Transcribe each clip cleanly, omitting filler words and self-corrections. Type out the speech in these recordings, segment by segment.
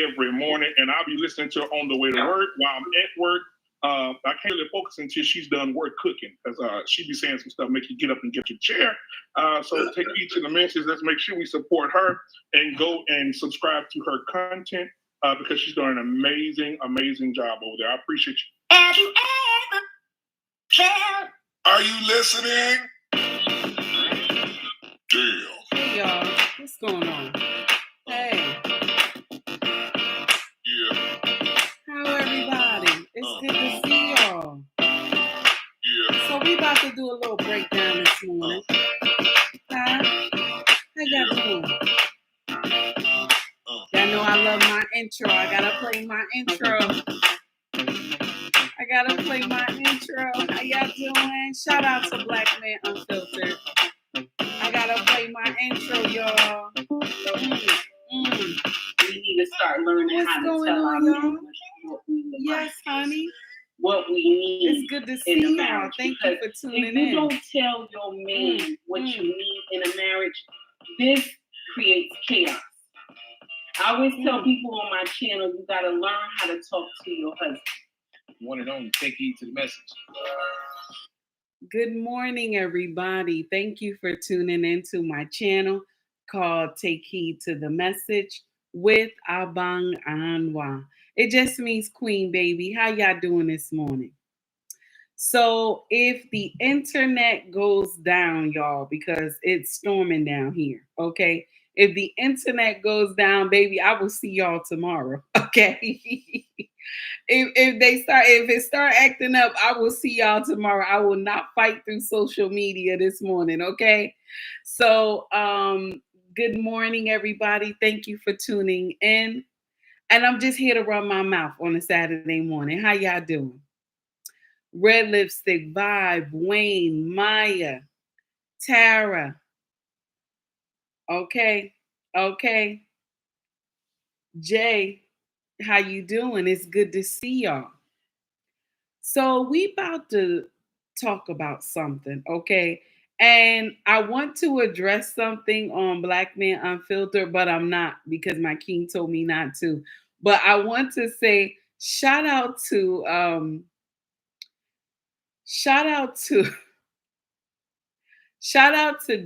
every morning, and I'll be listening to her on the way to work while I'm at work. I can't really focus until she's done work cooking, because she be saying some stuff, make you get up and get your chair. So take heed to the message. Let's make sure we support her and go and subscribe to her content because she's doing an amazing, amazing job over there. I appreciate you. Have you ever cared? Are you listening? Damn. Hey y'all, what's going on? Hey. Yeah. How everybody? It's good to see y'all. Yeah. So we about to do a little breakdown this morning. Huh? How y'all doing? Y'all know I love my intro. I gotta play my intro. How y'all doing? Shout out to Blackmen Unfiltered. I gotta play my intro, y'all. We need to start learning What's how to going tell on, our y'all? Yes, honey. what we need. It's good to see y'all. Thank you for tuning in. If you don't tell your man what you need in a marriage, this creates chaos. I always tell people on my channel, you gotta learn how to talk to your husband. One and only, take heed to the message. Good morning, everybody. Thank you for tuning into my channel called Take Heed to the Message with Abang Anwa. It just means queen, baby. How y'all doing this morning? So if the internet goes down, y'all, because it's storming down here, okay? If the internet goes down, baby, I will see y'all tomorrow, okay? If it start acting up, I will see y'all tomorrow. I will not fight through social media this morning, okay? So, good morning, everybody. Thank you for tuning in. And I'm just here to run my mouth on a Saturday morning. How y'all doing? Red Lipstick, Vibe, Wayne, Maya, Tara. Okay. Jay, how you doing? It's good to see y'all. So we about to talk about something, okay? And I want to address something on Blackmen Unfiltered, but I'm not because my king told me not to. But I want to say shout out to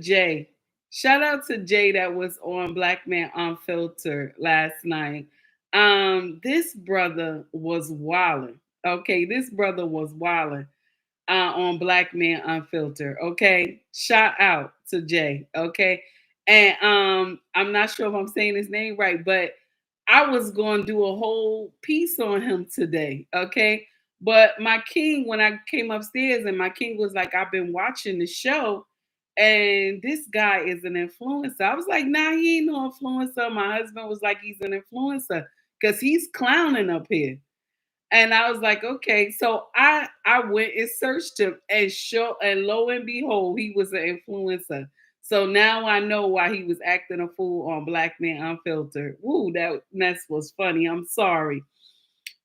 Jay. Shout out to Jay that was on Blackmen Unfiltered last night. This brother was wilding. Okay, this brother was wilding on Blackmen Unfiltered. Okay, shout out to Jay. Okay, and I'm not sure if I'm saying his name right, but I was going to do a whole piece on him today. Okay, but my king, when I came upstairs, and my king was like, "I've been watching the show." And this guy is an influencer. I was like, nah, he ain't no influencer. My husband was like, he's an influencer because he's clowning up here. And I was like, okay. So I went and searched him and lo and behold, he was an influencer. So now I know why he was acting a fool on Blackmen Unfiltered. Woo, that mess was funny. I'm sorry.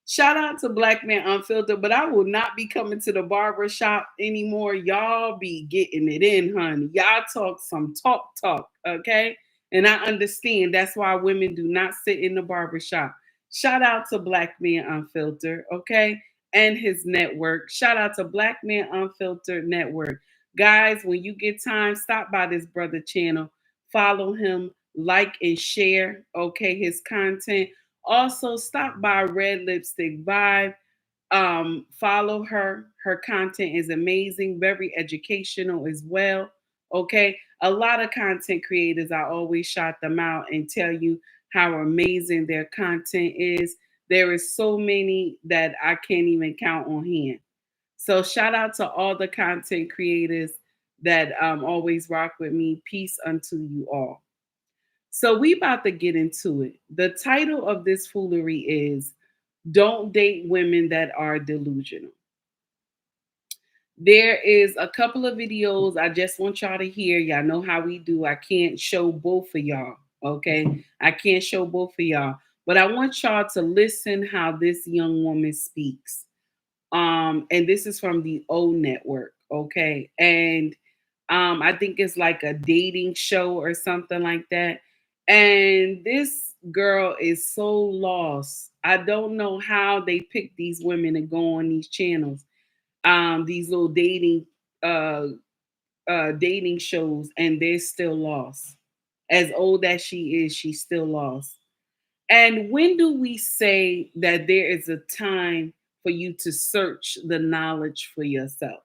Shout out to Blackmen Unfiltered, but I will not be coming to the barber shop anymore. Y'all be getting it in, honey. Y'all talk some talk, okay? And I understand that's why women do not sit in the barber shop. Shout out to Blackmen Unfiltered, okay? And his network. Shout out to Blackmen Unfiltered Network. Guys, when you get time, stop by this brother channel. Follow him, like and share, okay, his content. Also, stop by Red Lipstick Vibe. Follow her. Her content is amazing, very educational as well. Okay. A lot of content creators, I always shout them out and tell you how amazing their content is. There is so many that I can't even count on hand. So shout out to all the content creators that always rock with me. Peace unto you all. So we about to get into it. The title of this foolery is Don't Date Women That Are Delusional. There is a couple of videos I just want y'all to hear. Y'all know how we do. I can't show both of y'all, okay? I can't show both of y'all. But I want y'all to listen how this young woman speaks. And this is from the O Network, okay? And I think it's like a dating show or something like that. And this girl is so lost. I don't know how they pick these women to go on these channels, these little uh, dating shows, and they're still lost. As old as she is, she's still lost. And when do we say that there is a time for you to search the knowledge for yourself?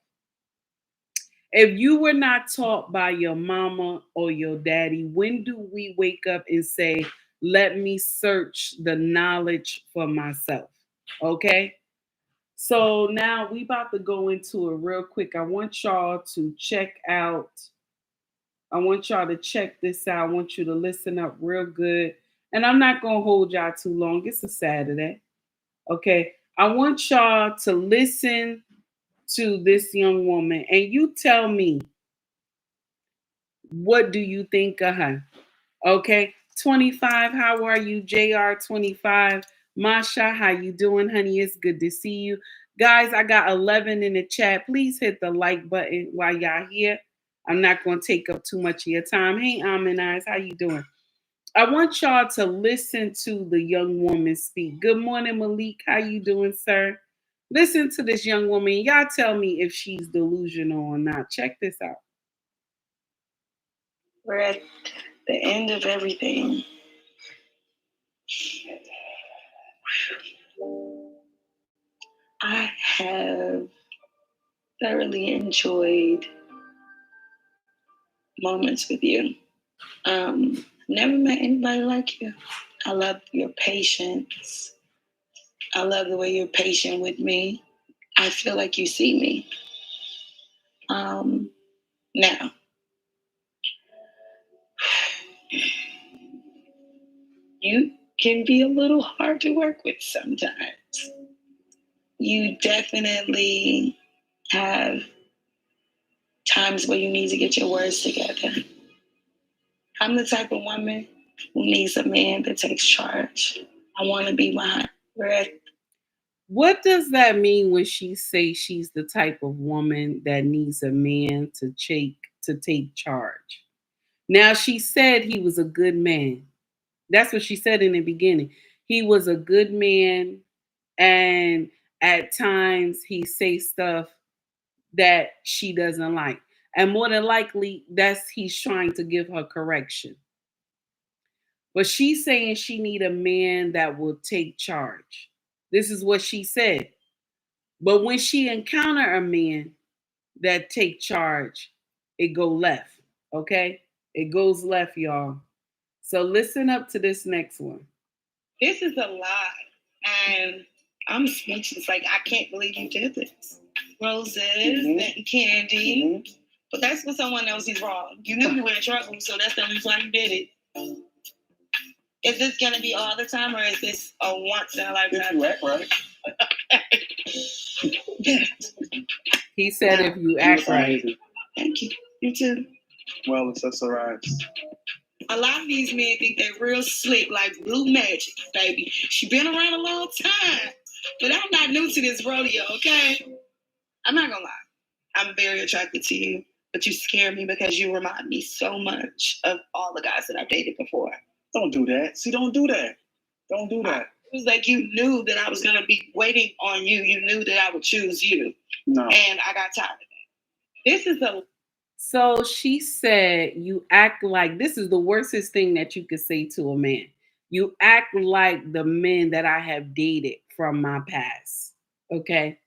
If you were not taught by your mama or your daddy, when do we wake up and say, let me search the knowledge for myself? Okay. So now we about to go into it real quick. I want y'all to check out. I want y'all to check this out. I want you to listen up real good. And I'm not going to hold y'all too long. It's a Saturday. Okay. I want y'all to listen to this young woman and you tell me, what do you think of her? Okay. 25, how are you? JR 25. Masha, how you doing, honey? It's good to see you. Guys, I got 11 in the chat. Please hit the like button while y'all here. I'm not going to take up too much of your time. Hey, Almond Eyes, how you doing? I want y'all to listen to the young woman speak. Good morning, Malik. How you doing, sir? Listen to this young woman. Y'all tell me if she's delusional or not. Check this out. We're at the end of everything. I have thoroughly enjoyed moments with you. Never met anybody like you. I love your patience. I love the way you're patient with me. I feel like you see me. Now, you can be a little hard to work with sometimes. You definitely have times where you need to get your words together. I'm the type of woman who needs a man that takes charge. I want to be behind. What does that mean when she says she's the type of woman that needs a man to take charge? Now she said he was a good man. That's what she said in the beginning. He was a good man, and at times he says stuff that she doesn't like. And more than likely, that's he's trying to give her correction. But she's saying she need a man that will take charge. This is what she said. But when she encounter a man that take charge, it go left. Okay? It goes left, y'all. So listen up to this next one. This is a lie. And I'm speechless. Like, I can't believe you did this. Roses and candy. But that's when someone knows he's wrong. You knew you were in trouble, so that's the reason why you did it. Is this going to be all the time, or is this a once in a lifetime? You act right. He said, if you act right. Thank you. You too. Well, it's us alright. A lot of these men think they're real slick, like blue magic, baby. She been around a long time. But I'm not new to this rodeo, okay? I'm not gonna lie. I'm very attracted to you, but you scare me because you remind me so much of all the guys that I've dated before. Don't do that. See, don't do that. Don't do that. It was like you knew that I was gonna be waiting on you. You knew that I would choose you. No. And I got tired of that. This is a... So she said, you act like, this is the worstest thing that you could say to a man. You act like the men that I have dated from my past. Okay.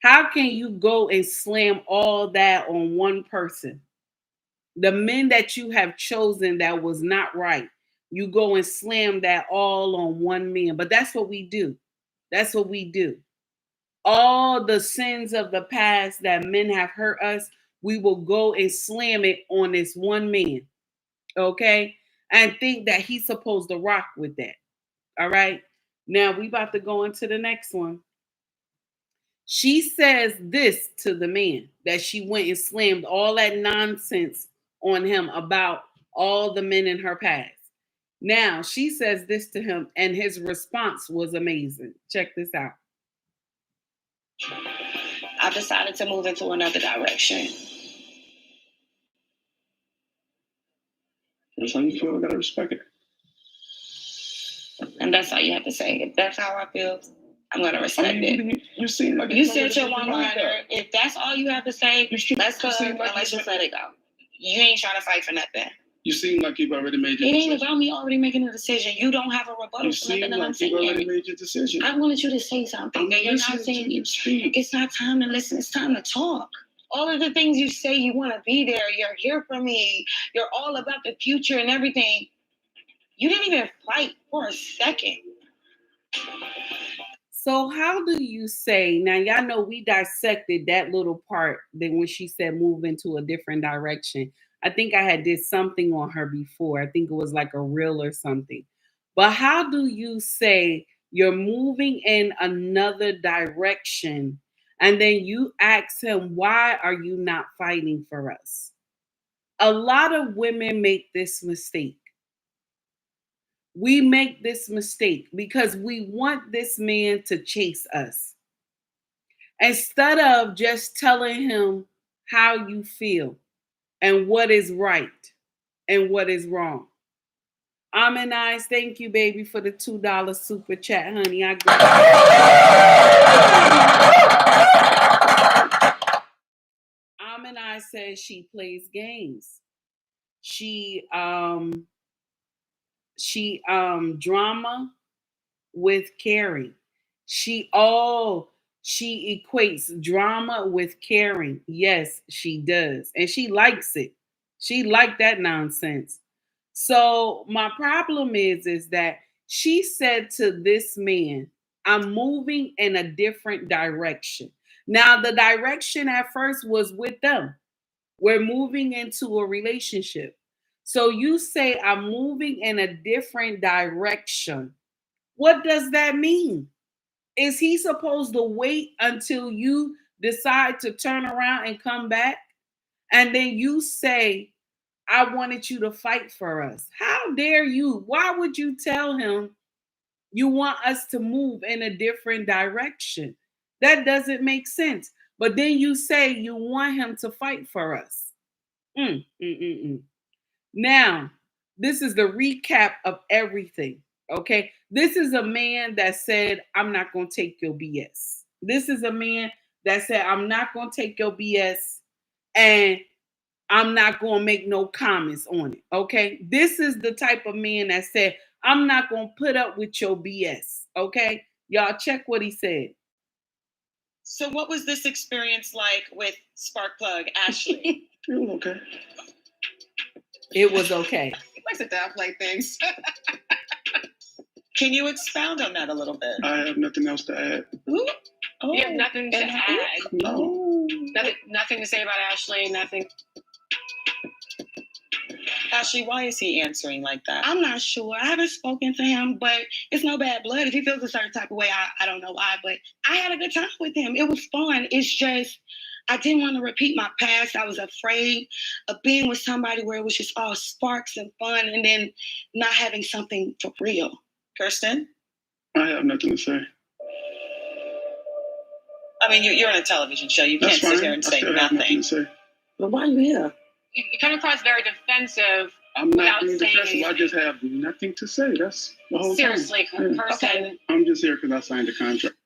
How can you go and slam all that on one person? The men that you have chosen that was not right, you go and slam that all on one man. But that's what we do. That's what we do. All the sins of the past that men have hurt us, we will go and slam it on this one man. Okay? And think that he's supposed to rock with that. All right? Now we about to go into the next one. She says this to the man, that she went and slammed all that nonsense on him about all the men in her past. Now she says this to him, and his response was amazing. Check this out. I decided to move into another direction. That's how you feel. I gotta respect it. And that's all you have to say. If that's how I feel, I'm gonna respect it. You seem like You said your one-liner. If that's all you have to say, let's go and let's just let it go. You ain't trying to fight for nothing. You seem like you've already made your decision. decision. It ain't about me already making a decision. You don't have a rebuttal for nothing that I'm saying. You already made your decision. I wanted you to say something. And you're not saying you speak. It's not time to listen. It's time to talk. All of the things you say, you want to be there. You're here for me. You're all about the future and everything. You didn't even fight for a second. So how do you say, now y'all know we dissected that little part that when she said move into a different direction. I think I had did something on her before. I think it was like a reel or something. But how do you say you're moving in another direction and then you ask him, why are you not fighting for us? A lot of women make this mistake. We make this mistake because we want this man to chase us. Instead of just telling him how you feel and what is right and what is wrong. Eyes, thank you, baby, for the $2 super chat, honey. I got Eyes says she plays games. She drama with caring. She equates drama with caring. Yes, she does. And she likes it. She liked that nonsense. So my problem is that she said to this man, I'm moving in a different direction. Now, the direction at first was with them. We're moving into a relationship. So you say, I'm moving in a different direction. What does that mean? Is he supposed to wait until you decide to turn around and come back? And then you say, I wanted you to fight for us. How dare you? Why would you tell him you want us to move in a different direction? That doesn't make sense. But then you say you want him to fight for us. Now, this is the recap of everything. Okay. This is a man that said, I'm not going to take your BS. This is a man that said, I'm not going to take your BS and I'm not going to make no comments on it. Okay. This is the type of man that said, I'm not going to put up with your BS. Okay. Y'all check what he said. So what was this experience like with Sparkplug Ashley? It was okay. It was okay. He likes to downplay things. Can you expound on that a little bit? I have nothing else to add. Ooh. Oh, you have nothing to add? No. Nothing to say about Ashley? Nothing? Ashley, why is he answering like that? I'm not sure. I haven't spoken to him, but it's no bad blood. If he feels a certain type of way, I don't know why, but I had a good time with him. It was fun. It's just, I didn't want to repeat my past. I was afraid of being with somebody where it was just all sparks and fun and then not having something for real. Kirsten? I have nothing to say. I mean, you're on a television show. You can't sit here and say nothing. But why are you here? You come across very defensive. I'm not being defensive. I just have nothing to say. That's the whole seriously, thing. Kirsten. Okay. I'm just here because I signed a contract.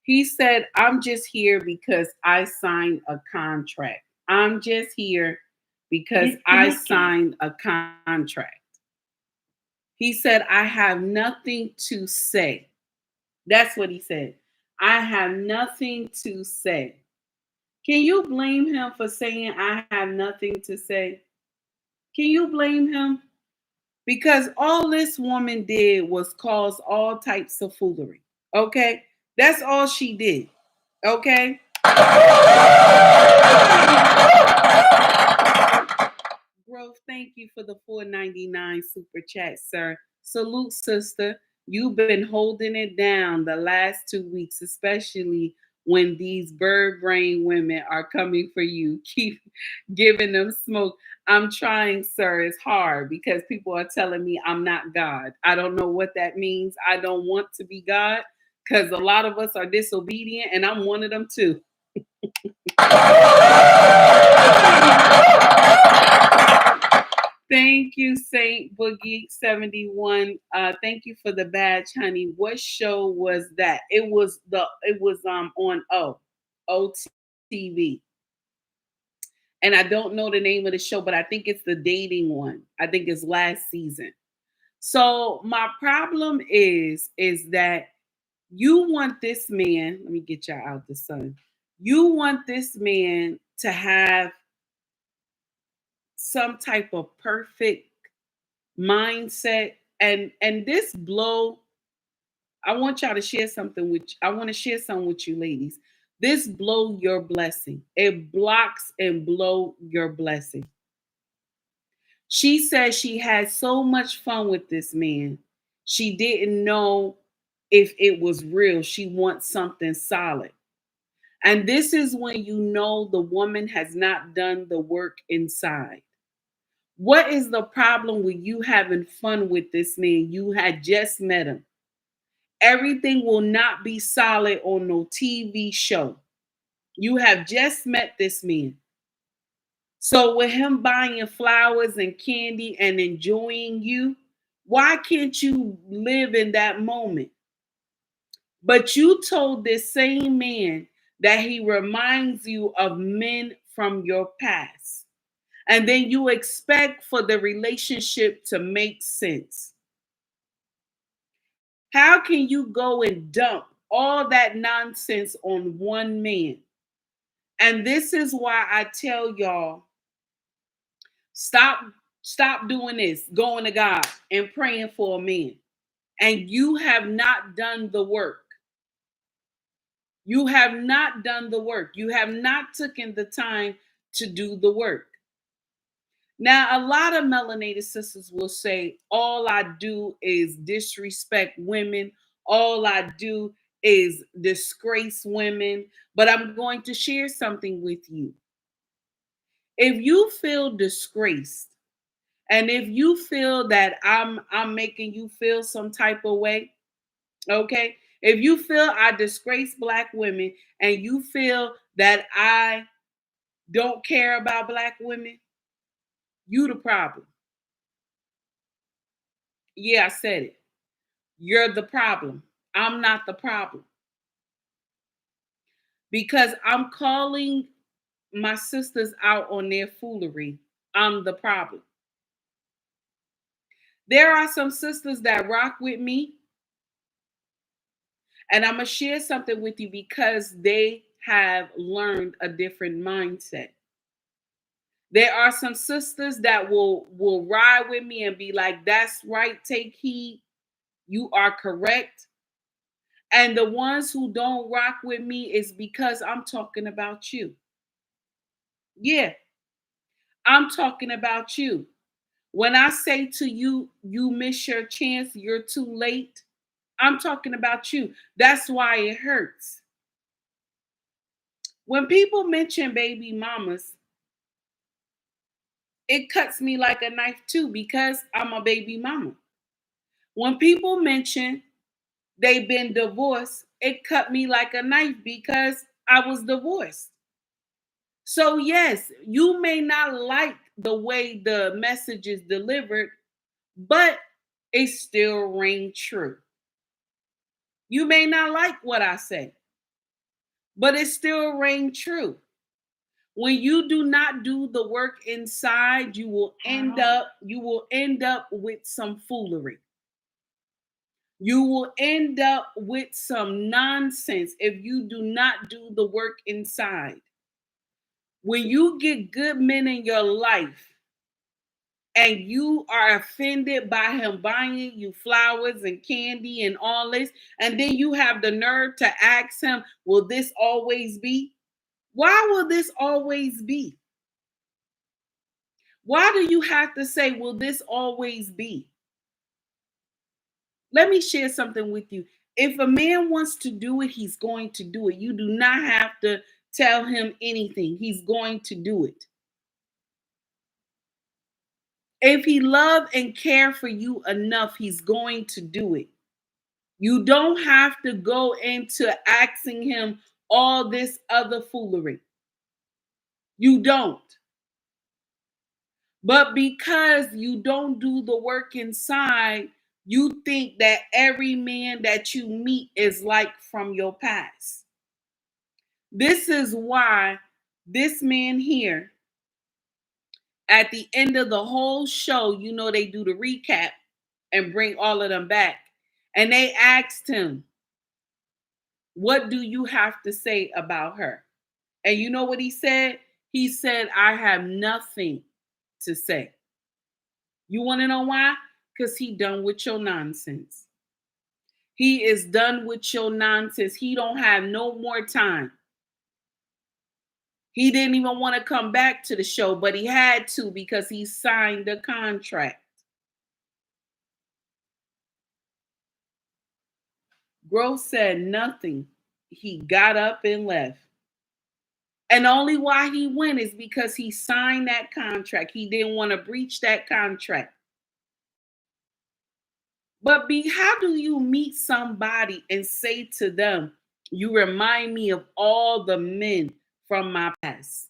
He said, I'm just here because I signed a contract. I'm just here because I signed a contract. He said, I have nothing to say. That's what he said. I have nothing to say. Can you blame him for saying I have nothing to say? Can you blame him? Because all this woman did was cause all types of foolery. Okay? That's all she did. Okay? Growth, thank you for the $4.99 super chat, sir. Salute, sister. You've been holding it down the last 2 weeks, especially when these bird brain women are coming for you. Keep giving them smoke. I'm trying, sir. It's hard because people are telling me I'm not God. I don't know what that means. I don't want to be God because a lot of us are disobedient, and I'm one of them too. Thank you, Saint Boogie 71. Thank you for the badge, honey. What show was that? It was on OTV. And I don't know the name of the show, but I think it's the dating one. I think it's last season. So my problem is that you want this man, let me get y'all out the sun. You want this man to have some type of perfect mindset, and this blow, I want y'all to share something with I want to share something with you ladies. This blow your blessing. It blocks and blow your blessing. She says she had so much fun with this man. She didn't know if it was real. She wants something solid. And this is when you know the woman has not done the work inside. What is the problem with you having fun with this man? You had just met him. Everything will not be solid on no TV show. You have just met this man. So with him buying flowers and candy and enjoying you, why can't you live in that moment? But you told this same man that he reminds you of men from your past. And then you expect for the relationship to make sense. How can you go and dump all that nonsense on one man? And this is why I tell y'all, stop doing this, going to God and praying for a man. And you have not done the work. You have not done the work. You have not taken the time to do the work. Now, a lot of melanated sisters will say, all I do is disrespect women. All I do is disgrace women. But I'm going to share something with you. If you feel disgraced, and if you feel that I'm making you feel some type of way, okay? If you feel I disgrace Black women and you feel that I don't care about Black women, you the problem. Yeah, I said it. You're the problem. I'm not the problem. Because I'm calling my sisters out on their foolery. I'm the problem. There are some sisters that rock with me, and I'm going to share something with you because they have learned a different mindset. There are some sisters that will ride with me and be like, that's right, take heed. You are correct. And the ones who don't rock with me is because I'm talking about you. Yeah, I'm talking about you. When I say to you, you miss your chance, you're too late, I'm talking about you. That's why it hurts. When people mention baby mamas, it cuts me like a knife too because I'm a baby mama. When people mention they've been divorced, it cut me like a knife because I was divorced. So yes, you may not like the way the message is delivered, but it still rings true. You may not like what I say, but it still rings true. When you do not do the work inside, you will end up with some foolery. You will end up with some nonsense if you do not do the work inside. When you get good men in your life and you are offended by him buying you flowers and candy and all this, and then you have the nerve to ask him, will this always be? Why will this always be? Why do you have to say, will this always be? Let me share something with you. If a man wants to do it, he's going to do it. You do not have to tell him anything. He's going to do it. If he love and care for you enough, he's going to do it. You don't have to go into asking him all this other foolery. You don't. But because you don't do the work inside, you think that every man that you meet is like from your past. This is why this man here, at the end of the whole show, you know, they do the recap and bring all of them back. And they asked him, what do you have to say about her? And you know what he said? He said, I have nothing to say. You want to know why? Because he done with your nonsense. He is done with your nonsense. He don't have no more time. He didn't even want to come back to the show, but he had to because he signed the contract. Gross said nothing. He got up and left. And only why he went is because he signed that contract. He didn't want to breach that contract. But how do you meet somebody and say to them, you remind me of all the men from my past?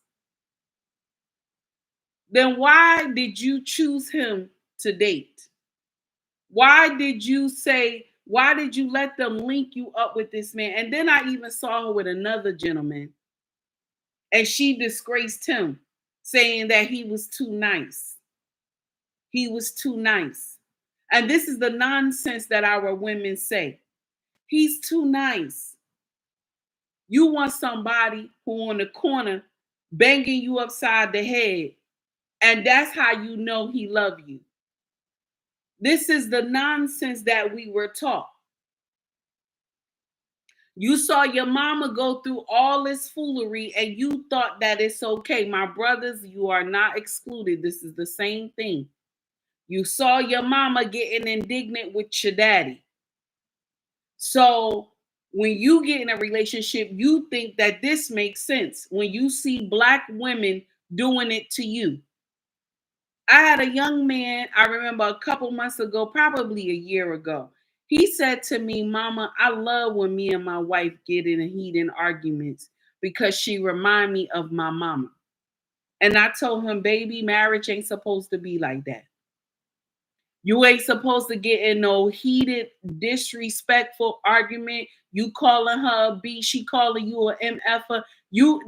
Then why did you choose him to date? Why did you let them link you up with this man? And then I even saw her with another gentleman. And she disgraced him, saying that he was too nice. He was too nice. And this is the nonsense that our women say. He's too nice. You want somebody who on the corner banging you upside the head, and that's how you know he love you. This is the nonsense that we were taught. You saw your mama go through all this foolery and you thought that it's okay. My brothers, you are not excluded. This is the same thing. You saw your mama getting indignant with your daddy. So when you get in a relationship, you think that this makes sense. When you see Black women doing it to you. I had a young man, I remember a couple months ago, probably a year ago. He said to me, Mama, I love when me and my wife get in a heated arguments because she remind me of my mama. And I told him, baby, marriage ain't supposed to be like that. You ain't supposed to get in no heated, disrespectful argument. You calling her a B, she calling you an MFer.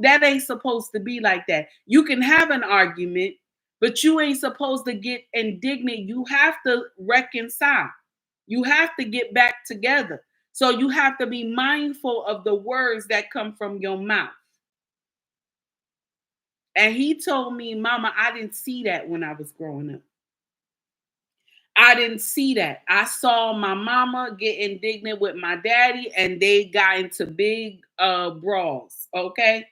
That ain't supposed to be like that. You can have an argument, but you ain't supposed to get indignant. You have to reconcile. You have to get back together. So you have to be mindful of the words that come from your mouth. And he told me, Mama, I didn't see that when I was growing up. I didn't see that. I saw my mama get indignant with my daddy and they got into big brawls. Okay.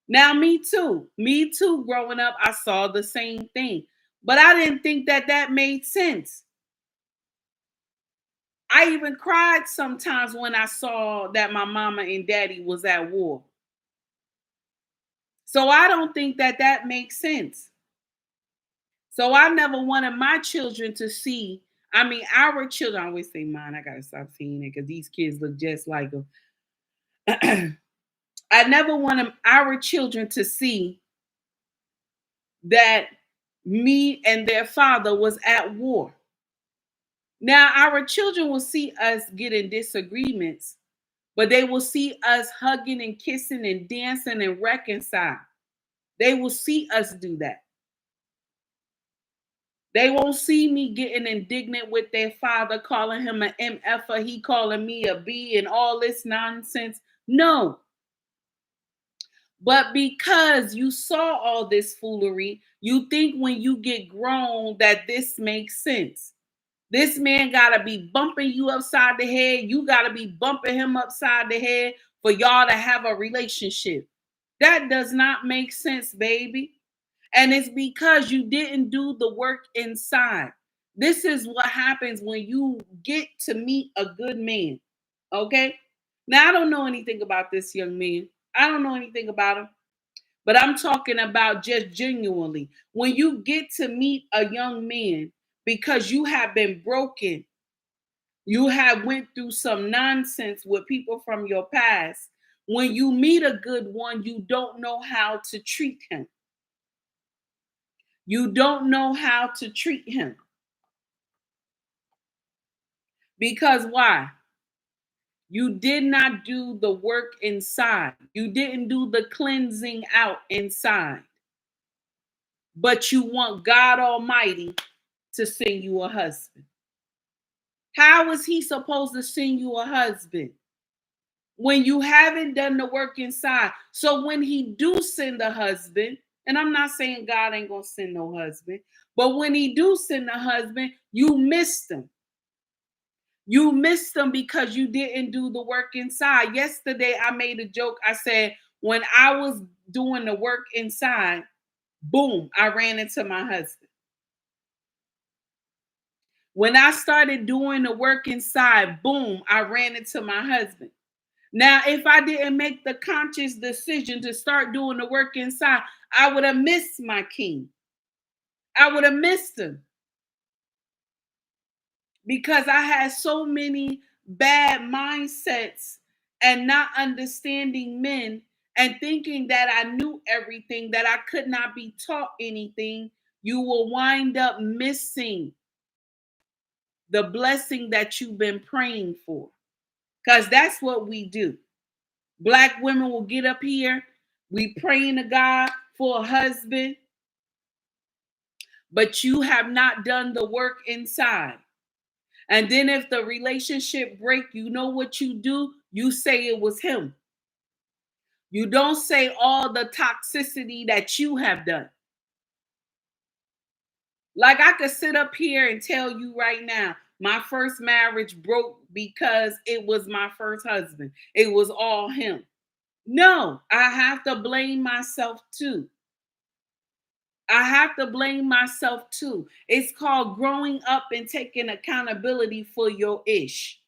Now, me too. Me too. Growing up, I saw the same thing. But I didn't think that made sense. I even cried sometimes when I saw that my mama and daddy was at war. So I don't think that makes sense. So I never wanted my children to see, our children, I always say mine, I got to stop saying it because these kids look just like them. I never wanted our children to see that me and their father was at war. Now, our children will see us get in disagreements, but they will see us hugging and kissing and dancing and reconcile. They will see us do that. They won't see me getting indignant with their father, calling him an MFer, he calling me a B and all this nonsense. No. But because you saw all this foolery, you think when you get grown that this makes sense. This man got to be bumping you upside the head. You got to be bumping him upside the head for y'all to have a relationship. That does not make sense, baby. And it's because you didn't do the work inside. This is what happens when you get to meet a good man. Okay? Now, I don't know anything about this young man. I don't know anything about him. But I'm talking about just genuinely. When you get to meet a young man because you have been broken, you have went through some nonsense with people from your past. When you meet a good one, you don't know how to treat him. You don't know how to treat him. Because why? You did not do the work inside. You didn't do the cleansing out inside. But you want God Almighty to send you a husband. How is he supposed to send you a husband when you haven't done the work inside? So when he do send a husband, and I'm not saying God ain't gonna send no husband, but when he do send a husband, you missed him. You missed them because you didn't do the work inside. Yesterday, I made a joke. I said, when I was doing the work inside, boom, I ran into my husband. When I started doing the work inside, boom, I ran into my husband. Now, if I didn't make the conscious decision to start doing the work inside, I would have missed my king. I would have missed him. Because I had so many bad mindsets and not understanding men and thinking that I knew everything, that I could not be taught anything, you will wind up missing the blessing that you've been praying for. Because that's what we do. Black women will get up here, we praying to God for a husband, but you have not done the work inside. And then if the relationship break, you know what you do? You say it was him. You don't say all the toxicity that you have done. Like I could sit up here and tell you right now, my first marriage broke because it was my first husband. It was all him. No, I have to blame myself too. I have to blame myself too. It's called growing up and taking accountability for your ish.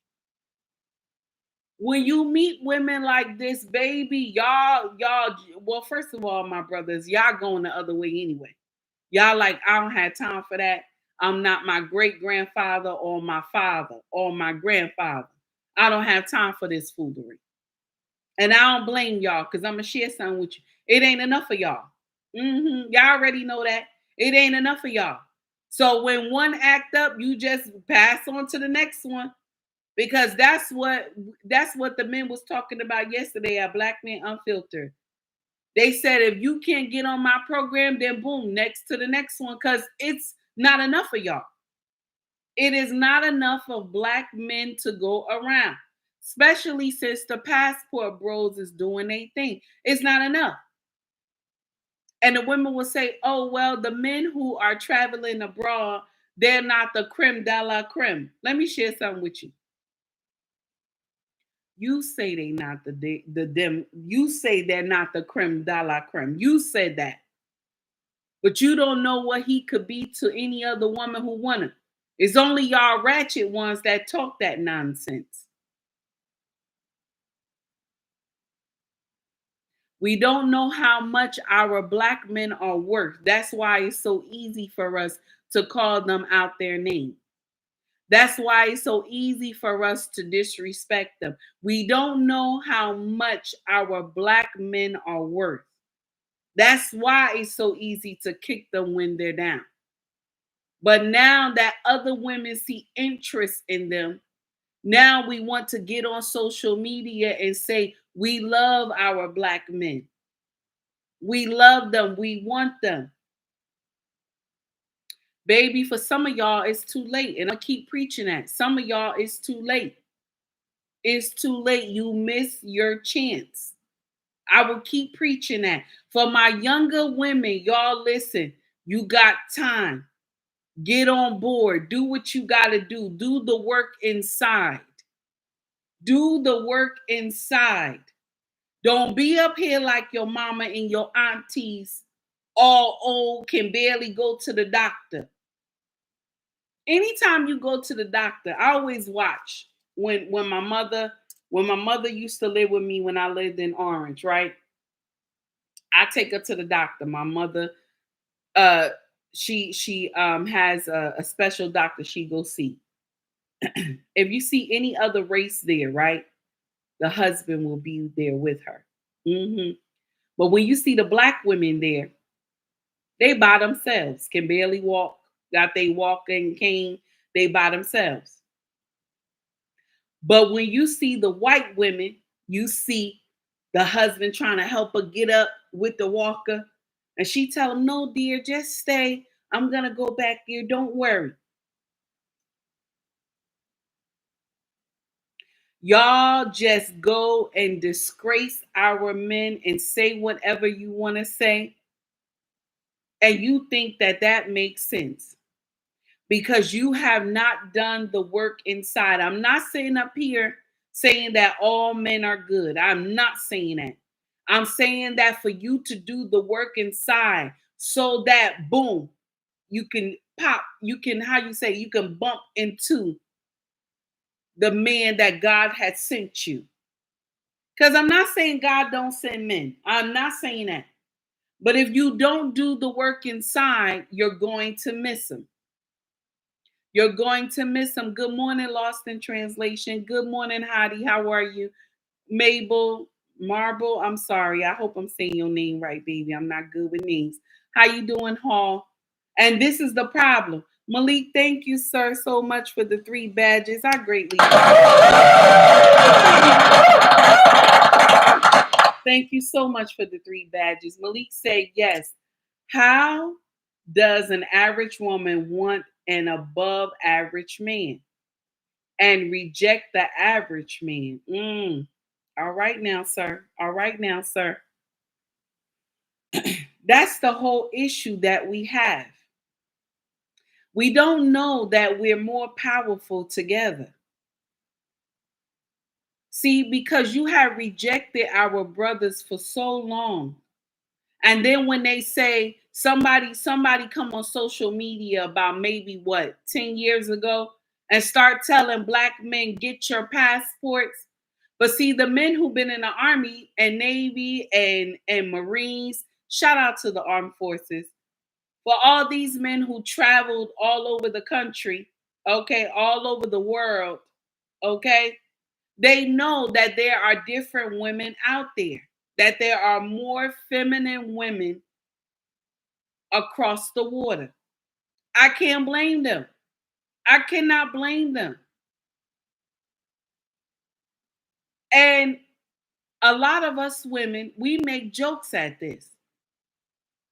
When you meet women like this, baby, y'all, well, first of all, my brothers, y'all going the other way anyway. Y'all like, I don't have time for that. I'm not my great grandfather or my father or my grandfather. I don't have time for this foolery. And I don't blame y'all because I'm going to share something with you. It ain't enough of y'all. Y'all already know that. It ain't enough of y'all. So when one act up, you just pass on to the next one. Because that's what the men was talking about yesterday at Black Men Unfiltered. They said, if you can't get on my program, then boom, next to the next one, because it's not enough of y'all. It is not enough of Black men to go around, especially since the passport bros is doing their thing. It's not enough. And the women will say, oh, well, the men who are traveling abroad, they're not the creme de la creme. Let me share something with you. You say they not the them. You say they're not the creme de la creme. You said that. But you don't know what he could be to any other woman who want him. It's only y'all ratchet ones that talk that nonsense. We don't know how much our Black men are worth. That's why it's so easy for us to call them out their name. That's why it's so easy for us to disrespect them. We don't know how much our Black men are worth. That's why it's so easy to kick them when they're down. But now that other women see interest in them, now we want to get on social media and say, we love our Black men. We love them. We want them. Baby, for some of y'all, it's too late. And I keep preaching that. Some of y'all, it's too late. It's too late. You miss your chance. I will keep preaching that. For my younger women, y'all listen. You got time. Get on board. Do what you got to do. Do the work inside. Do the work inside. Don't be up here like your mama and your aunties, all old, can barely go to the doctor. Anytime you go to the doctor, I always watch when my mother used to live with me when I lived in Orange, right? I take her to the doctor. My mother, she has a special doctor she go see. If you see any other race there, right, the husband will be there with her. But when you see the Black women there, They by themselves, can barely walk, got they walking cane, they by themselves. But when you see the white women, you see the husband trying to help her get up with the walker. And she tell him, no, dear, just stay. I'm going to go back there. Don't worry. Y'all just go and disgrace our men and say whatever you want to say. And you think that that makes sense because you have not done the work inside. I'm not sitting up here saying that all men are good. I'm not saying that. I'm saying that for you to do the work inside so that, boom, you can pop, you can, how you say, you can bump into the man that God had sent you. Because I'm not saying God don't send men. I'm not saying that. But if you don't do the work inside, you're going to miss him. You're going to miss him. Good morning, Lost in Translation. Good morning, Heidi. How are you? Mabel, Marble, I'm sorry. I hope I'm saying your name right, baby. I'm not good with names. How you doing, Hall? And this is the problem. Malik, thank you, sir, so much for the 3 badges. I greatly thank you so much for the 3 badges. Malik said yes. How does an average woman want an above average man and reject the average man? All right now, sir. All right now, sir. That's the whole issue that we have. We don't know that we're more powerful together. See, because you have rejected our brothers for so long. And then when they say somebody come on social media about maybe 10 years ago and start telling black men, get your passports. But see, the men who've been in the Army and Navy and Marines, shout out to the armed forces. For all these men who traveled all over the country, okay, all over the world, okay, they know that there are different women out there, that there are more feminine women across the water. I can't blame them. I cannot blame them. And a lot of us women, we make jokes at this.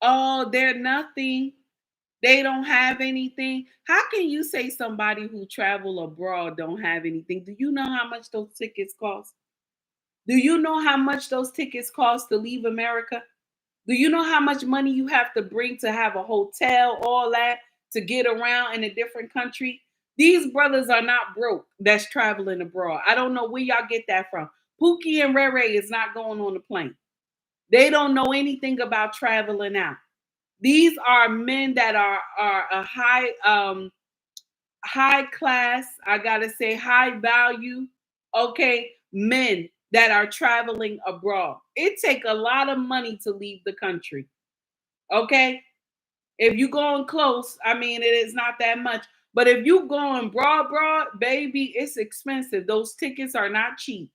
Oh, they're nothing. They don't have anything. How can you say somebody who travel abroad don't have anything? Do you know how much those tickets cost? Do you know how much those tickets cost to leave America? Do you know how much money you have to bring to have a hotel, all that, to get around in a different country? These brothers are not broke that's traveling abroad. I don't know where y'all get that from. Pookie and Ray Ray is not going on the plane. They don't know anything about traveling out. These are men that are a high class, I gotta say high value, okay, men that are traveling abroad. It takes a lot of money to leave the country. Okay. If you going close, I mean, it is not that much. But if you going broad, baby, it's expensive. Those tickets are not cheap.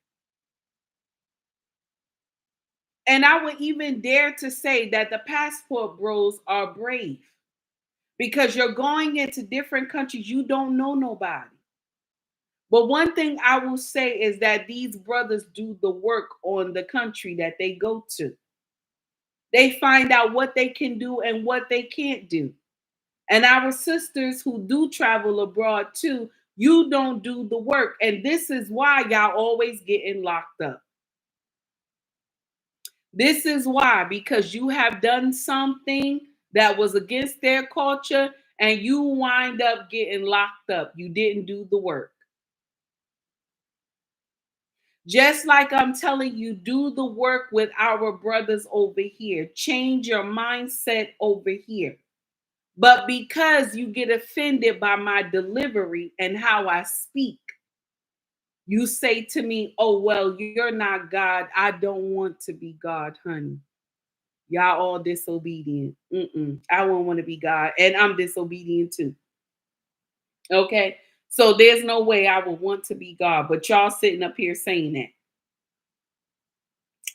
And I would even dare to say that the passport bros are brave because you're going into different countries. You don't know nobody. But one thing I will say is that these brothers do the work on the country that they go to. They find out what they can do and what they can't do. And our sisters who do travel abroad too, you don't do the work. And this is why y'all always getting locked up. This is why, because you have done something that was against their culture and you wind up getting locked up. You didn't do the work. Just like I'm telling you, do the work with our brothers over here. Change your mindset over here. But because you get offended by my delivery and how I speak, you say to me, oh, well, you're not God. I don't want to be God, honey. Y'all all disobedient. I won't want to be God. And I'm disobedient too. Okay. So there's no way I would want to be God. But y'all sitting up here saying that.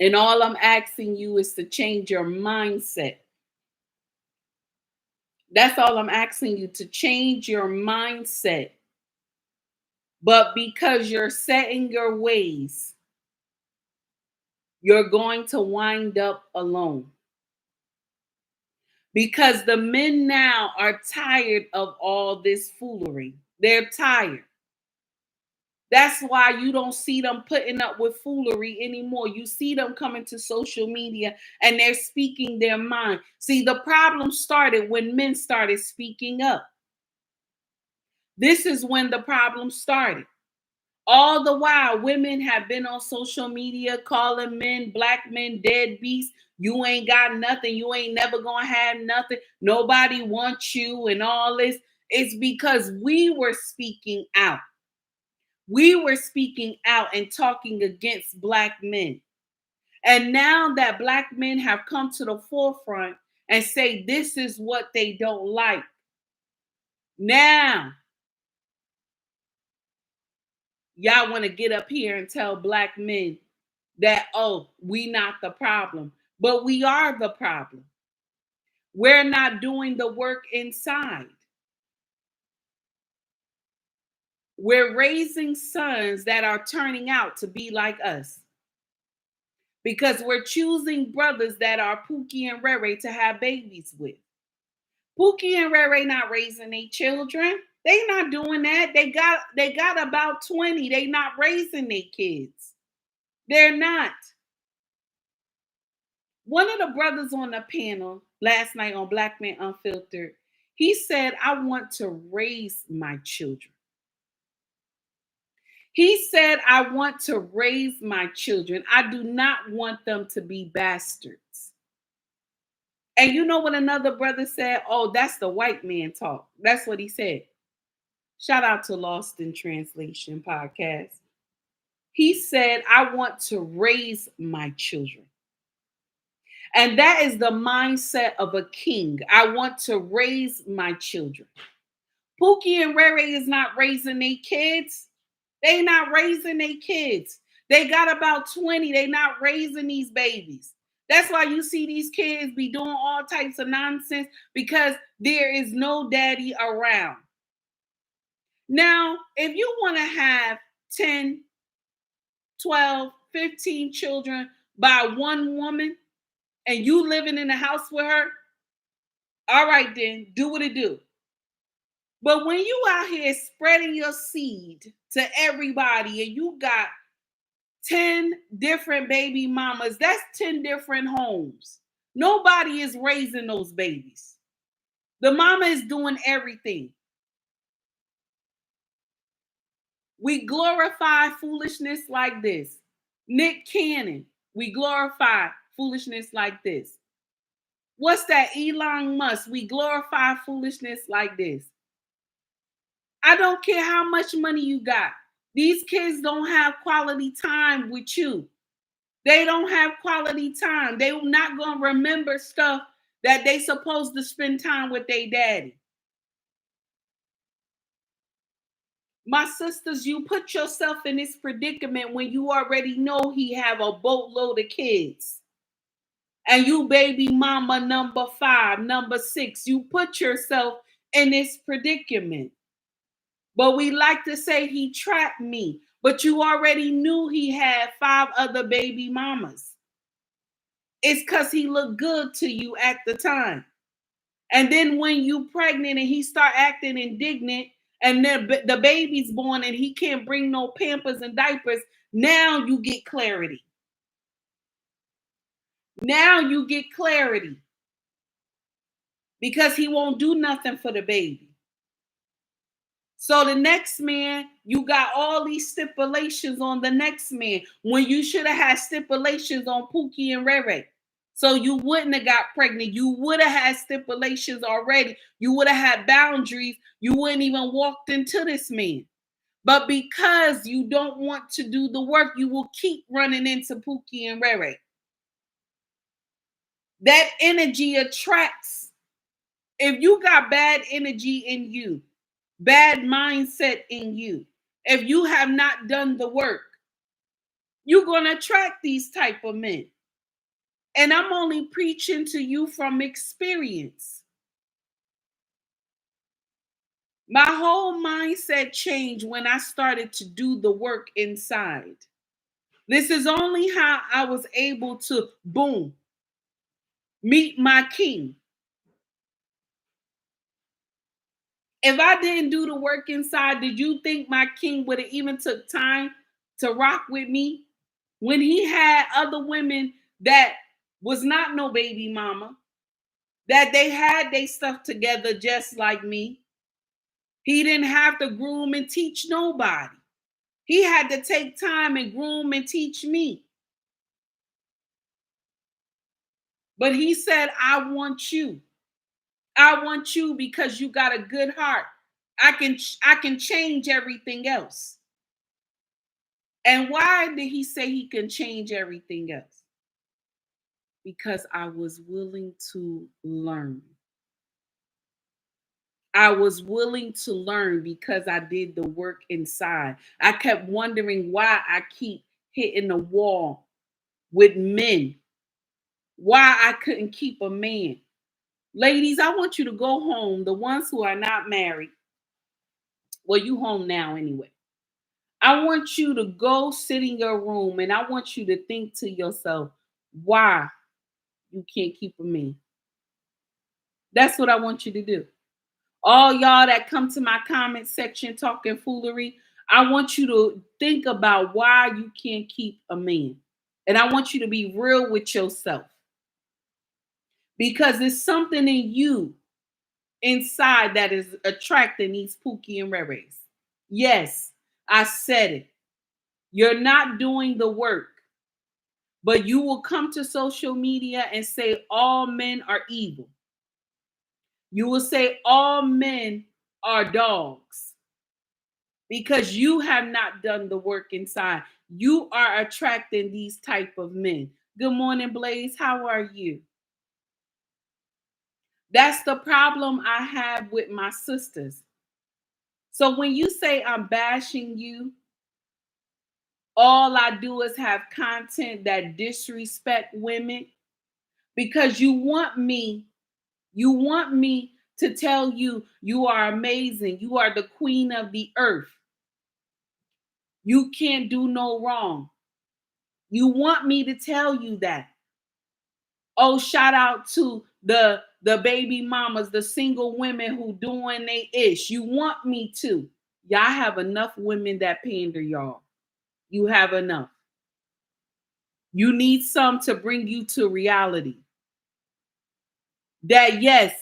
And all I'm asking you is to change your mindset. That's all I'm asking you, to change your mindset. But because you're set in your ways, you're going to wind up alone. Because the men now are tired of all this foolery. They're tired. That's why you don't see them putting up with foolery anymore. You see them coming to social media and they're speaking their mind. See, the problem started when men started speaking up. This is when the problem started. All the while, women have been on social media calling men, black men, deadbeats. You ain't got nothing. You ain't never gonna have nothing. Nobody wants you and all this. It's because we were speaking out. We were speaking out and talking against black men. And now that black men have come to the forefront and say this is what they don't like, now y'all want to get up here and tell black men that, oh, we not the problem. But we are the problem. We're not doing the work inside. We're raising sons that are turning out to be like us. Because we're choosing brothers that are Pookie and Rere to have babies with. Pookie and Rere not raising their children. They not doing that. They got about 20. They not raising their kids. They're not. One of the brothers on the panel last night on Black Men Unfiltered, he said, I want to raise my children. He said, I want to raise my children. I do not want them to be bastards. And you know what another brother said? Oh, that's the white man talk. That's what he said. Shout out to Lost in Translation podcast. He said, I want to raise my children. And that is the mindset of a king. I want to raise my children. Pookie and Rere is not raising their kids. They not raising their kids. They got about 20. They not raising these babies. That's why you see these kids be doing all types of nonsense, because there is no daddy around. Now, if you want to have 10, 12, 15 children by one woman and you living in the house with her, all right then, do what it do. But when you out here spreading your seed to everybody and you got 10 different baby mamas, that's 10 different homes. Nobody is raising those babies. The mama is doing everything. We glorify foolishness like this. Nick Cannon, we glorify foolishness like this. What's that? Elon Musk, we glorify foolishness like this. I don't care how much money you got. These kids don't have quality time with you. They don't have quality time. They're not going to remember stuff that they supposed to spend time with their daddy. My sisters, you put yourself in this predicament when you already know he have a boatload of kids. And you baby mama number 5, number 6, you put yourself in this predicament. But we like to say he trapped me. But you already knew he had 5 other baby mamas. It's because he looked good to you at the time. And then when you pregnant and he start acting indignant and then the baby's born and he can't bring no Pampers and diapers, now you get clarity. Now you get clarity. Because he won't do nothing for the baby. So the next man, you got all these stipulations on the next man when you should have had stipulations on Pookie and Rere. So you wouldn't have got pregnant. You would have had stipulations already. You would have had boundaries. You wouldn't even walked into this man. But because you don't want to do the work, you will keep running into Pookie and Rere. That energy attracts. If you got bad energy in you, bad mindset in you, if you have not done the work, you're going to attract these type of men. And I'm only preaching to you from experience. My whole mindset changed when I started to do the work inside. This is only how I was able to, boom, meet my king. If I didn't do the work inside, did you think my king would have even took time to rock with me when he had other women that was not no baby mama, that they had their stuff together just like me? He didn't have to groom and teach nobody. He had to take time and groom and teach me. But he said, I want you. I want you because you got a good heart. I can change everything else. And why did he say he can change everything else? Because I was willing to learn. I was willing to learn because I did the work inside. I kept wondering why I keep hitting the wall with men, why I couldn't keep a man. Ladies, I want you to go home. The ones who are not married, well, you home now anyway. I want you to go sit in your room and I want you to think to yourself, why you can't keep a man. That's what I want you to do. All y'all that come to my comment section talking foolery, I want you to think about why you can't keep a man. And I want you to be real with yourself. Because there's something in you inside that is attracting these Pookie and Reres. Yes, I said it. You're not doing the work. But you will come to social media and say all men are evil. You will say all men are dogs because you have not done the work inside. You are attracting these type of men. Good morning, Blaze. How are you? That's the problem I have with my sisters. So when you say I'm bashing you, all I do is have content that disrespect women because you want me to tell you you are amazing. You are the queen of the earth. You can't do no wrong. You want me to tell you that. Oh, shout out to the baby mamas, the single women who doing they ish. You want me to. Y'all have enough women that pander y'all. You have enough. You need some to bring you to reality. That yes,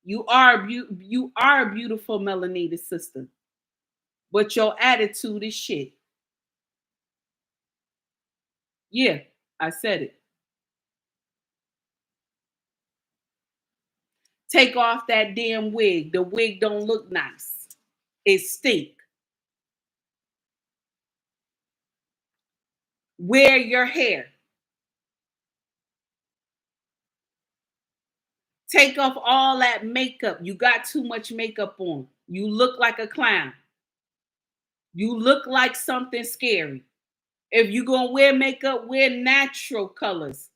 you are a beautiful melanated sister, but your attitude is shit. Yeah, I said it. Take off that damn wig. The wig don't look nice. It stink. Wear your hair. Take off all that makeup. You got too much makeup on. You look like a clown. You look like something scary. If you're going to wear makeup, wear natural colors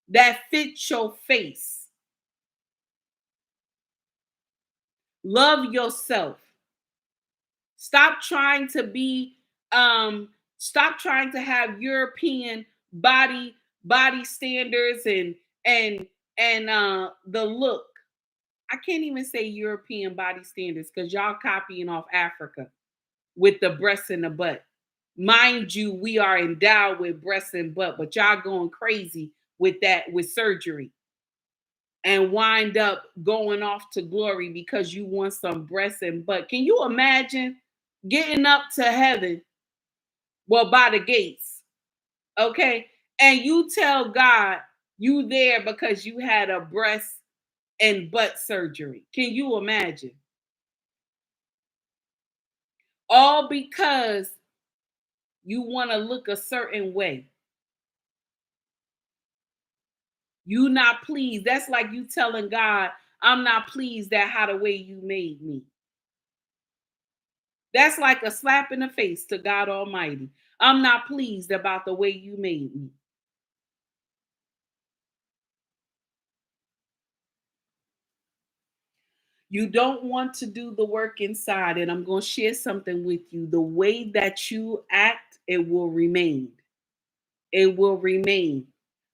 that fit your face. Love yourself. Stop trying to be stop trying to have European body standards and the look. I can't even say European body standards because y'all copying off Africa with the breasts and the butt. Mind you, we are endowed with breasts and butt, but y'all going crazy with that, with surgery. And wind up going off to glory because you want some breasts and butt. Can you imagine getting up to heaven, well, by the gates, okay? And you tell God you there because you had a breast and butt surgery. Can you imagine? All because you want to look a certain way. You not pleased. That's like you telling God, I'm not pleased at how the way you made me. That's like a slap in the face to God Almighty. I'm not pleased about the way you made me. You don't want to do the work inside, and I'm going to share something with you. The way that you act, it will remain. It will remain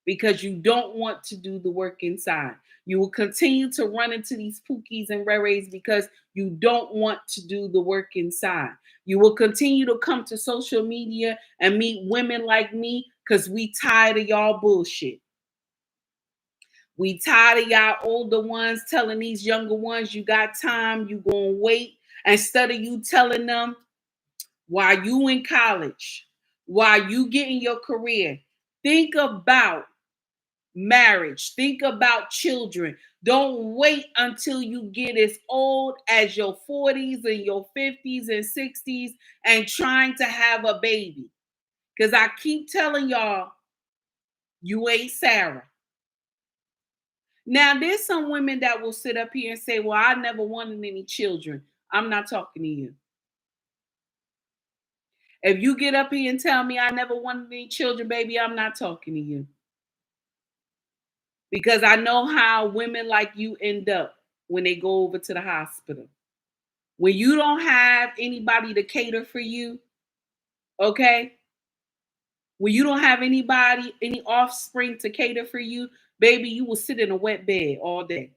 because you don't want to do the work inside. You will continue to run into these pookies and rays because you don't want to do the work inside. You will continue to come to social media and meet women like me because we tired of y'all bullshit. We tired of y'all older ones telling these younger ones you got time, you gonna wait, instead of you telling them while you in college, while you getting your career, think about marriage, think about children. Don't wait until you get as old as your 40s and your 50s and 60s and trying to have a baby. Because I keep telling y'all, you ain't Sarah. Now, there's some women that will sit up here and say, well, I never wanted any children. I'm not talking to you. If you get up here and tell me I never wanted any children, baby, I'm not talking to you. Because I know how women like you end up when they go over to the hospital. When you don't have anybody to cater for you, okay? When you don't have anybody, any offspring to cater for you, baby, you will sit in a wet bed all day.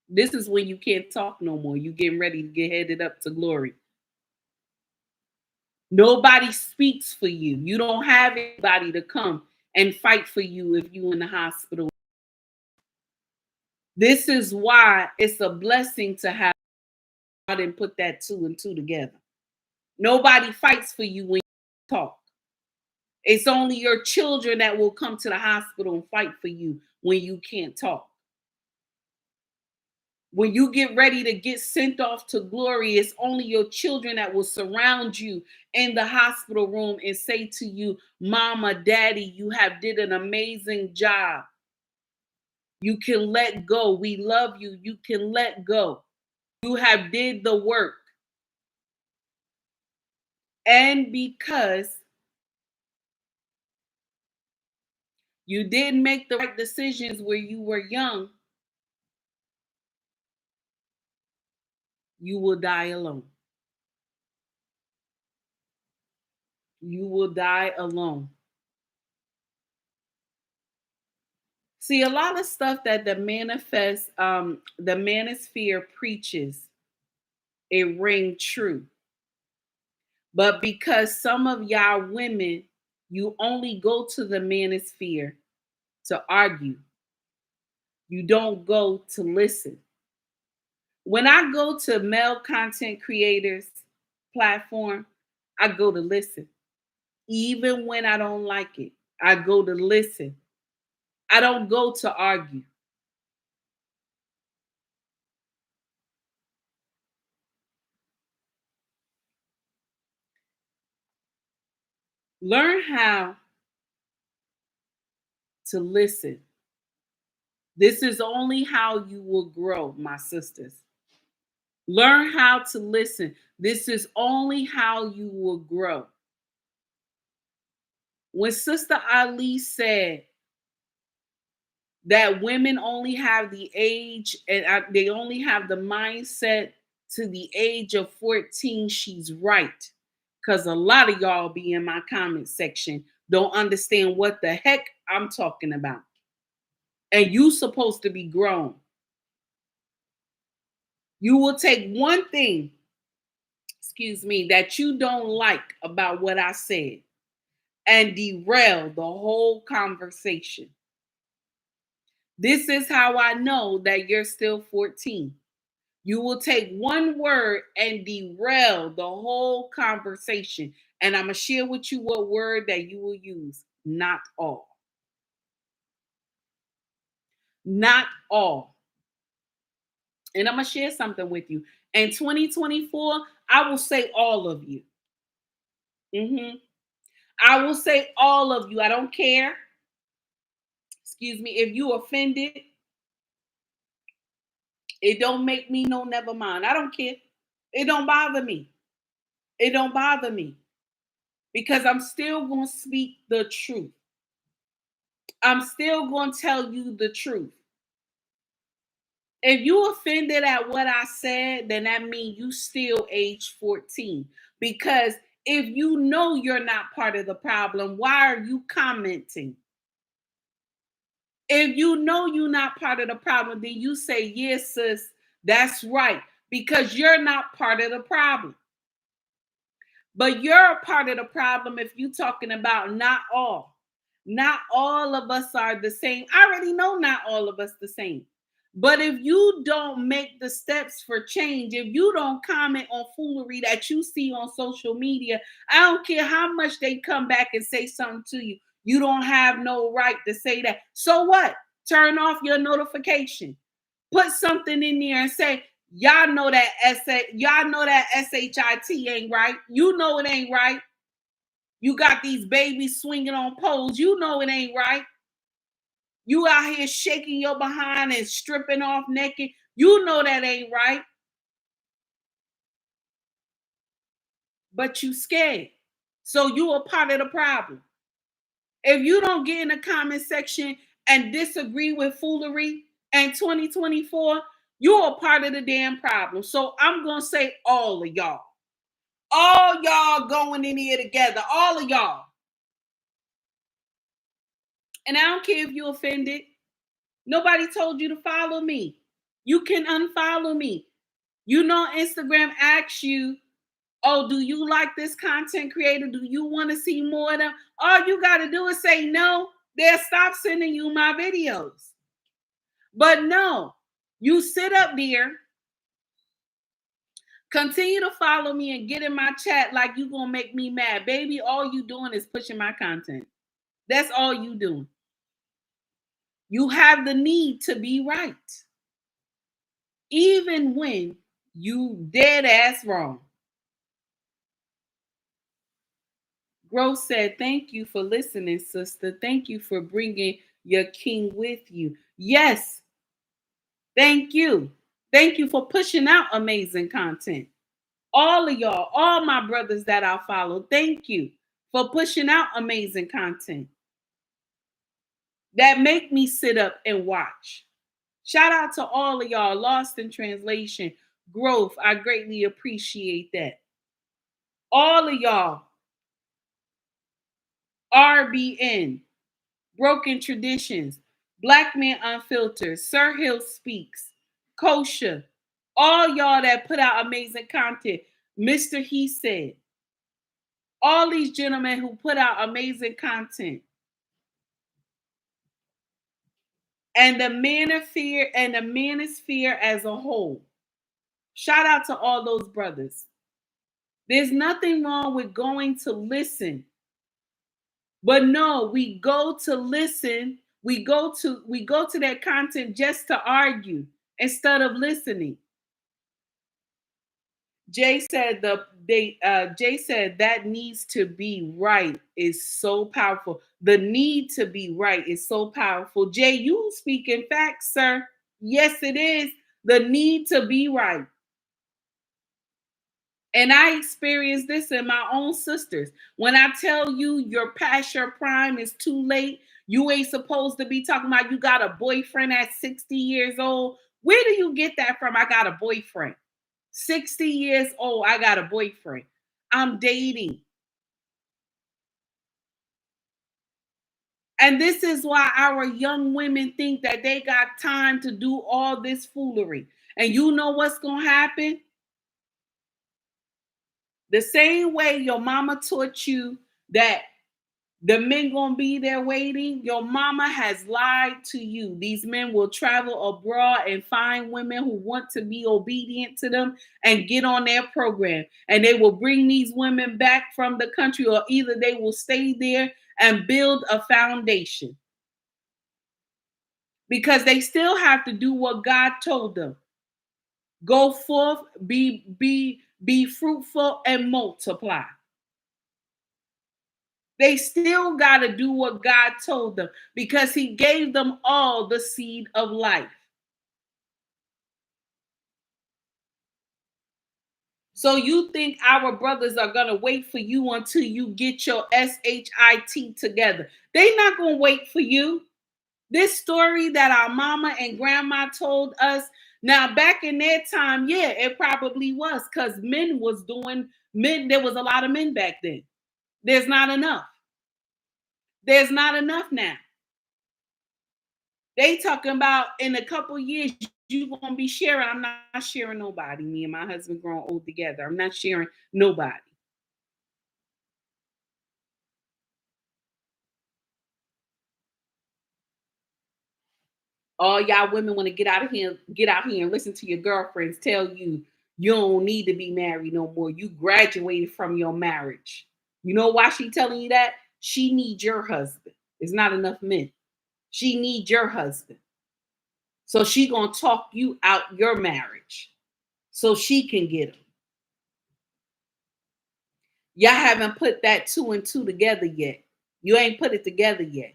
This is when you can't talk no more. You getting ready to get headed up to glory. Nobody speaks for you. You don't have anybody to come and fight for you if you in the hospital. This is why it's a blessing to have God and put that 2 and 2 together. Nobody fights for you when you talk. It's only your children that will come to the hospital and fight for you when you can't talk. When you get ready to get sent off to glory, it's only your children that will surround you in the hospital room and say to you, Mama, Daddy, you have did an amazing job. You can let go. We love you. You can let go. You have did the work. And because you didn't make the right decisions where you were young, you will die alone. You will die alone. See, a lot of stuff that the manosphere preaches, it ring true. But because some of y'all women, you only go to the manosphere to argue. You don't go to listen. When I go to male content creators platform, I go to listen. Even when I don't like it, I go to listen. I don't go to argue. Learn how to listen. This is only how you will grow, my sisters. Learn how to listen. This is only how you will grow. When Sister Ali said that women only have the age and they only have the mindset to the age of 14, she's right. Because a lot of y'all be in my comment section don't understand what the heck I'm talking about. And you supposed to be grown. You will take one thing, that you don't like about what I said and derail the whole conversation. This is how I know that you're still 14. You will take one word and derail the whole conversation. And I'm going to share with you what word that you will use. Not all. Not all. And I'm going to share something with you. In 2024, I will say all of you. I will say all of you. I don't care. If you offended, it don't make me no never mind. I don't care. It don't bother me. It don't bother me. Because I'm still going to speak the truth. I'm still going to tell you the truth. If you offended at what I said, then that means you still age 14. Because if you know you're not part of the problem, why are you commenting? If you know you're not part of the problem, then you say, yes, sis, that's right. Because you're not part of the problem. But you're a part of the problem if you're talking about not all. Not all of us are the same. I already know not all of us the same. But if you don't make the steps for change, if you don't comment on foolery that you see on social media, I don't care how much they come back and say something to you. You don't have no right to say that. So what? Turn off your notification. Put something in there and say, y'all know that SHIT ain't right. You know it ain't right. You got these babies swinging on poles. You know it ain't right. You out here shaking your behind and stripping off naked. You know that ain't right. But you scared. So you a part of the problem. If you don't get in the comment section and disagree with foolery in 2024, you're a part of the damn problem. So I'm going to say all of y'all. All y'all going in here together. All of y'all. And I don't care if you're offended. Nobody told you to follow me. You can unfollow me. You know, Instagram asks you, oh, do you like this content creator? Do you want to see more of them? All you got to do is say no. They'll stop sending you my videos. But no, you sit up there, continue to follow me and get in my chat like you going to make me mad. Baby, all you doing is pushing my content. That's all you doing. You have the need to be right. Even when you dead ass wrong. Growth said, thank you for listening, sister. Thank you for bringing your king with you. Yes. Thank you. Thank you for pushing out amazing content. All of y'all, all my brothers that I follow, thank you for pushing out amazing content that make me sit up and watch. Shout out to all of y'all, Lost in Translation, Growth. I greatly appreciate that. All of y'all, RBN, Broken Traditions, Black Men Unfiltered, Sir Hill Speaks, Kosha, all y'all that put out amazing content, Mr. He Said, all these gentlemen who put out amazing content. And the manosphere and the manosphere as a whole. Shout out to all those brothers. There's nothing wrong with going to listen. But no, we go to listen. We go to that content just to argue instead of listening. Jay said that needs to be right is so powerful. The need to be right is so powerful. Jay, you speaking facts, sir. Yes, it is. The need to be right. And I experienced this in my own sisters. When I tell you you're past your prime, it's too late. You ain't supposed to be talking about you got a boyfriend at 60 years old. Where do you get that from? I got a boyfriend. 60 years old, I got a boyfriend. I'm dating. And this is why our young women think that they got time to do all this foolery. And you know what's going to happen? The same way your mama taught you that the men gonna be there waiting, your mama has lied to you. These men will travel abroad and find women who want to be obedient to them and get on their program. And they will bring these women back from the country, or either they will stay there and build a foundation. Because they still have to do what God told them. Go forth, be fruitful and multiply. They still got to do what God told them because he gave them all the seed of life. So you think our brothers are going to wait for you until you get your SHIT together. They're not going to wait for you. This story that our mama and grandma told us Now, back in that time, yeah, it probably was because there was a lot of men back then. There's not enough. There's not enough now. They talking about in a couple years, you're going to be sharing. I'm not sharing nobody. Me and my husband growing old together. I'm not sharing nobody. All y'all women want to get out here and listen to your girlfriends tell you you don't need to be married no more. You graduated from your marriage. You know why she telling you that? She needs your husband. It's not enough men. She needs your husband. So she gonna talk you out your marriage so she can get him. Y'all haven't put that 2 and 2 together yet. You ain't put it together yet.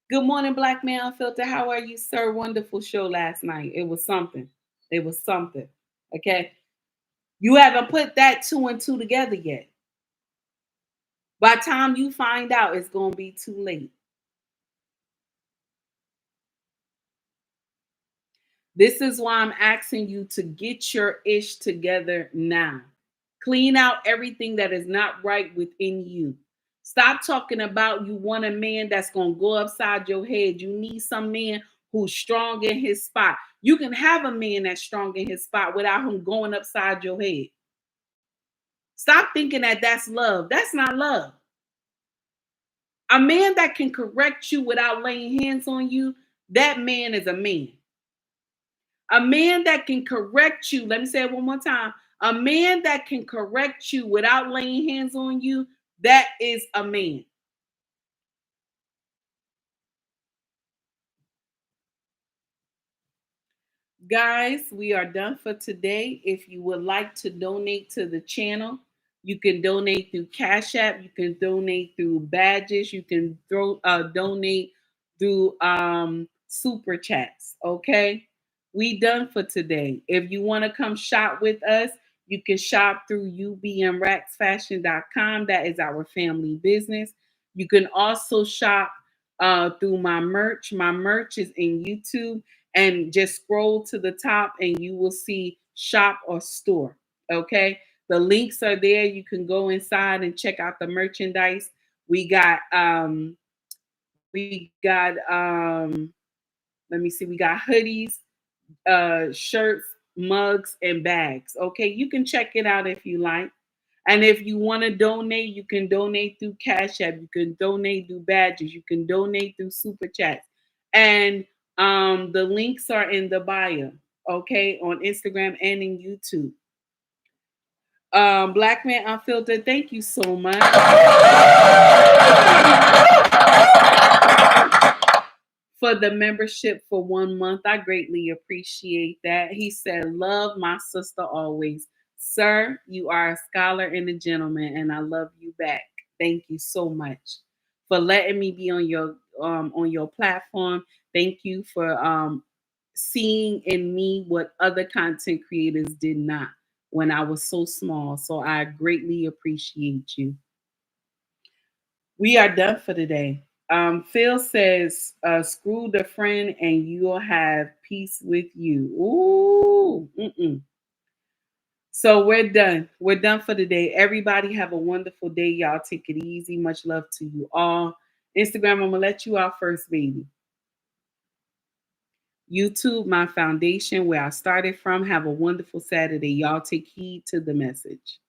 Good morning, Black Man Unfiltered. How are you, sir? Wonderful show last night. It was something. It was something. Okay. You haven't put that 2 and 2 together yet. By the time you find out, it's going to be too late. This is why I'm asking you to get your ish together now. Clean out everything that is not right within you. Stop talking about you want a man that's going to go upside your head. You need some man who's strong in his spot. You can have a man that's strong in his spot without him going upside your head. Stop thinking that that's love. That's not love. A man that can correct you without laying hands on you, that man is a man. A man that can correct you, let me say it one more time. A man that can correct you without laying hands on you, that is a man. Guys, we are done for today. If you would like to donate to the channel, you can donate through Cash App. You can donate through badges. You can donate through super chats. Okay, we done for today. If you want to come shop with us, you can shop through ubmracksfashion.com. That is our family business. You can also shop through my merch. My merch is in YouTube. And just scroll to the top and you will see shop or store. Okay. The links are there. You can go inside and check out the merchandise. We got let me see, we got hoodies, shirts, mugs, and bags. Okay. You can check it out if you like. And if you want to donate, you can donate through Cash App. You can donate through badges. You can donate through super chats. And the links are in the bio, okay, on Instagram and in YouTube. Black Man Unfiltered, thank you so much for the membership for 1 month. I greatly appreciate that. He said, love my sister always. Sir, you are a scholar and a gentleman, and I love you back. Thank you so much for letting me be on your platform. Thank you for seeing in me what other content creators did not when I was so small. So I greatly appreciate you. We are done for today. Phil says, screw the friend and you'll have peace with you. Ooh. Mm-mm. So we're done. We're done for today. Everybody have a wonderful day. Y'all take it easy. Much love to you all. Instagram, I'm going to let you out first, baby. YouTube, my foundation, where I started from. Have a wonderful Saturday. Y'all take heed to the message.